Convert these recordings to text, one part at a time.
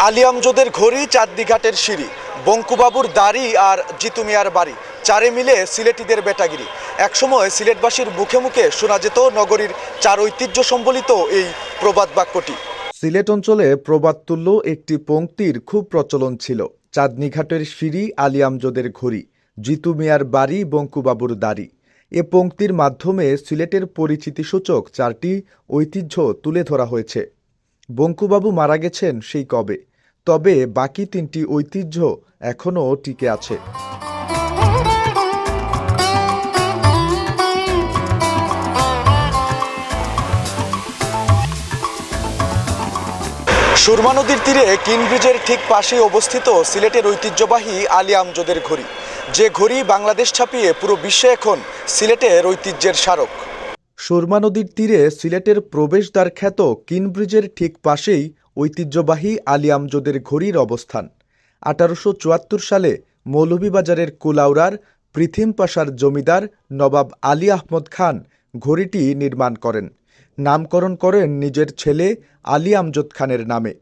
আলী আমজদের ঘড়ি, চাঁদনীঘাটের সিঁড়ি, বঙ্কুবাবুর দাড়ি আর জিতু মিয়ার বাড়ি, চারে মিলে সিলেটিদের বেটাগিরি। একসময় সিলেটবাসীর মুখে মুখে শোনা যেত নগরীর চার ঐতিহ্য সম্বলিত এই প্রবাদ বাক্যটি। সিলেট অঞ্চলে প্রবাদতুল্য একটি পংক্তির খুব প্রচলন ছিল। চাঁদনীঘাটের সিঁড়ি, আলী আমজদের ঘড়ি, জিতু মিয়ার বাড়ি, বঙ্কুবাবুর দাড়ি। এ পংক্তির মাধ্যমে সিলেটের পরিচিতিসূচক চারটি ঐতিহ্য তুলে ধরা হয়েছে। বঙ্কুবাবু মারা গেছেন সেই কবে, তবে বাকি তিনটি ঐতিহ্য এখনও টিকে আছে। সুরমা নদীর তীরে কিনব্রিজের ঠিক পাশেই অবস্থিত সিলেটের ঐতিহ্যবাহী আলী আমজদের ঘড়ি, যে ঘড়ি বাংলাদেশ ছাপিয়ে পুরো বিশ্বে এখন সিলেটের ঐতিহ্যের স্মারক। সুরমা নদীর তীরে সিলেটের প্রবেশদ্বার খ্যাত কিনব্রিজের ঠিক পাশেই ঐতিহ্যবাহী আলী আমজদের ঘড়ির অবস্থান। 1874 সালে মৌলভীবাজারের কুলাউড়ার পৃথিম পাশার জমিদার নবাব আলী আহমদ খান ঘড়িটি নির্মাণ করেন। নামকরণ করেন নিজের ছেলে আলী আমজদ খানের নামে।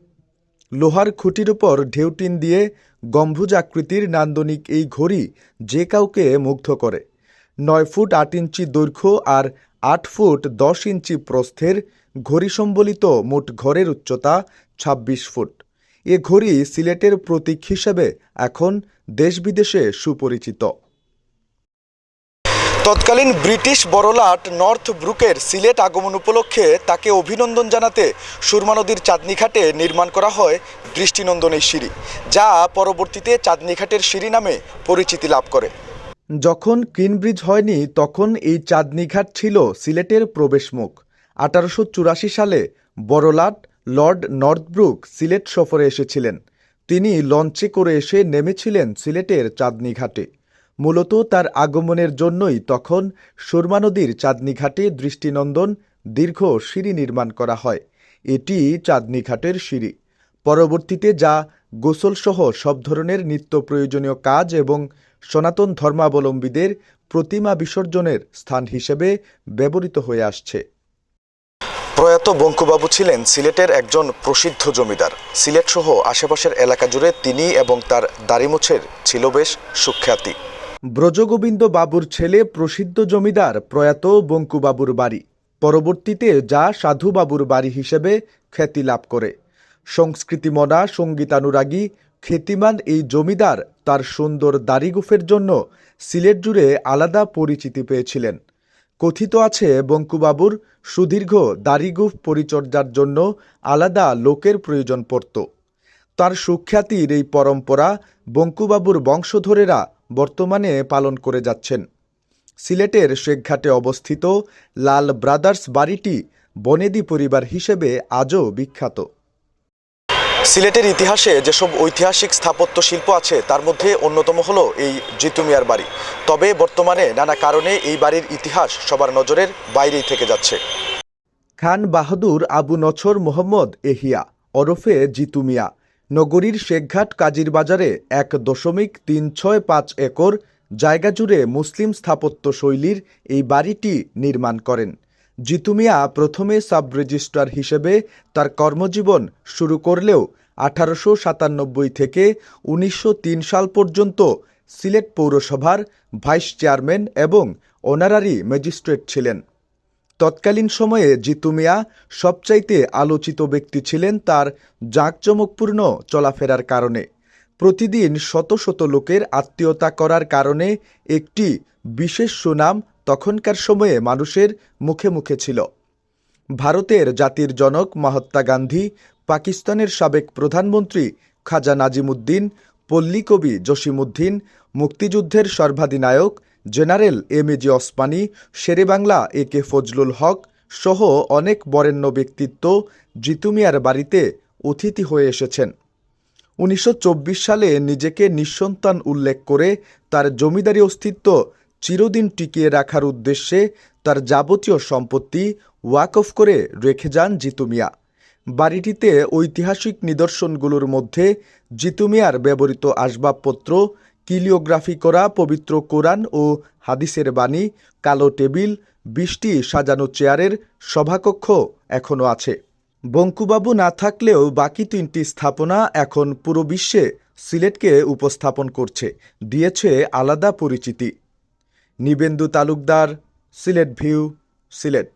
লোহার খুঁটির উপর ঢেউটিন দিয়ে গম্বুজ আকৃতির নান্দনিক এই ঘড়ি যে কাউকে মুগ্ধ করে। 9 ফুট 8 ইঞ্চি দৈর্ঘ্য আর 8 ফুট 10 ইঞ্চি প্রস্থের ঘড়ি সম্বলিত মোট ঘরের উচ্চতা 26 ফুট। এ ঘড়ি সিলেটের প্রতীক হিসেবে এখন দেশ বিদেশে সুপরিচিত। তৎকালীন ব্রিটিশ বড়লাট নর্থ ব্রুকের সিলেট আগমন উপলক্ষে তাকে অভিনন্দন জানাতে সুরমা নদীর চাঁদনীঘাটে নির্মাণ করা হয় দৃষ্টিনন্দন এই সিঁড়ি, যা পরবর্তীতে চাঁদনীঘাটের সিঁড়ি নামে পরিচিতি লাভ করে। যখন কিনব্রিজ হয়নি তখন এই চাঁদনীঘাট ছিল সিলেটের প্রবেশমুখ। 1884 সালে বড়লাট লর্ড নর্থব্রুক সিলেট সফরে এসেছিলেন। তিনি লঞ্চে করে এসে নেমেছিলেন সিলেটের চাঁদনীঘাটে। মূলত তার আগমনের জন্যই তখন সুরমা নদীর চাঁদনীঘাটে দৃষ্টিনন্দন দীর্ঘ সিঁড়ি নির্মাণ করা হয়। এটি চাঁদনীঘাটের সিঁড়ি। পরবর্তীতে যা গোসলসহ সব ধরনের নিত্য প্রয়োজনীয় কাজ এবং সনাতন ধর্মাবলম্বীদের প্রতিমা বিসর্জনের স্থান হিসেবে ব্যবহৃত হয়ে আসছে। প্রয়াত বঙ্কুবাবু ছিলেন সিলেটের একজন প্রসিদ্ধ জমিদার। সিলেট সহ আশেপাশের এলাকা জুড়ে তিনি এবং তার দাড়িমুছের ছিল বেশ সুখ্যাতি। ব্রজগোবিন্দ বাবুর ছেলে প্রসিদ্ধ জমিদার প্রয়াত বঙ্কুবাবুর বাড়ি পরবর্তীতে যা সাধুবাবুর বাড়ি হিসেবে খ্যাতি লাভ করে। সংস্কৃতিমনা, সঙ্গীতানুরাগী, খ্যাতিমান এই জমিদার তার সুন্দর দাড়িগোঁফের জন্য সিলেট জুড়ে আলাদা পরিচিতি পেয়েছিলেন। কথিত আছে বঙ্কুবাবুর সুদীর্ঘ দাড়িগোঁফ পরিচর্যার জন্য আলাদা লোকের প্রয়োজন পড়ত। তার সুখ্যাতির এই পরম্পরা বঙ্কুবাবুর বংশধরেরা বর্তমানে পালন করে যাচ্ছেন। সিলেটের শেখঘাটে অবস্থিত লাল ব্রাদার্স বাড়িটি বনেদি পরিবার হিসেবে আজও বিখ্যাত। সিলেটের ইতিহাসে যেসব ঐতিহাসিক স্থাপত্য শিল্প আছে তার মধ্যে অন্যতম হলো এই জিতু মিয়ার বাড়ি। তবে বর্তমানে নানা কারণে এই বাড়ির ইতিহাস সবার নজরের বাইরেই থেকে যাচ্ছে। খান বাহাদুর আবু নছর মোহাম্মদ এহিয়া ওরফে জিতু মিয়া নগরীর শেখঘাট কাজীর বাজারে 1.365 একর জায়গা জুড়ে মুসলিম স্থাপত্য শৈলীর এই বাড়িটি নির্মাণ করেন। জিতু মিয়া প্রথমে সাব রেজিস্ট্রার হিসেবে তার কর্মজীবন শুরু করলেও 1897 থেকে 1903 সাল পর্যন্ত সিলেট পৌরসভার ভাইস চেয়ারম্যান এবং অনারারি ম্যাজিস্ট্রেট ছিলেন। তৎকালীন সময়ে জিতু মিয়া সবচাইতে আলোচিত ব্যক্তি ছিলেন তার জাঁকজমকপূর্ণ চলাফেরার কারণে। প্রতিদিন শত শত লোকের আত্মীয়তা করার কারণে একটি বিশেষ সুনাম তখনকার সময়ে মানুষের মুখে মুখে ছিল। ভারতের জাতির জনক মহাত্মা গান্ধী, পাকিস্তানের সাবেক প্রধানমন্ত্রী খাজা নাজিমুদ্দিন, পল্লীকবি জসিমউদ্দিন, মুক্তিযুদ্ধের সর্বাধিনায়ক জেনারেল এমএজি ওসমানী, শেরেবাংলা একে ফজলুল হক সহ অনেক বরেণ্য ব্যক্তিত্ব জিতু মিয়ার বাড়িতে অতিথি হয়ে এসেছেন। 1924 সালে নিজেকে নিঃসন্তান উল্লেখ করে তার জমিদারি অস্তিত্ব চিরদিন টিকিয়ে রাখার উদ্দেশ্যে তার যাবতীয় সম্পত্তি ওয়াকফ করে রেখে যান জিতু মিয়া। বাড়িটিতে ঐতিহাসিক নিদর্শনগুলোর মধ্যে জিতু মিয়ার ব্যবহৃত আসবাবপত্র, কিলিওগ্রাফি করা পবিত্র কোরআন ও হাদিসের বাণী, কালো টেবিল, 20টি সাজানো চেয়ারের সভাকক্ষ এখনও আছে। বঙ্কুবাবু না থাকলেও বাকি 3টি স্থাপনা এখন পুরো বিশ্বে সিলেটকে উপস্থাপন করছে, দিয়েছে আলাদা পরিচিতি। নিবেন্দু তালুকদার, সিলেট ভিউ, সিলেট।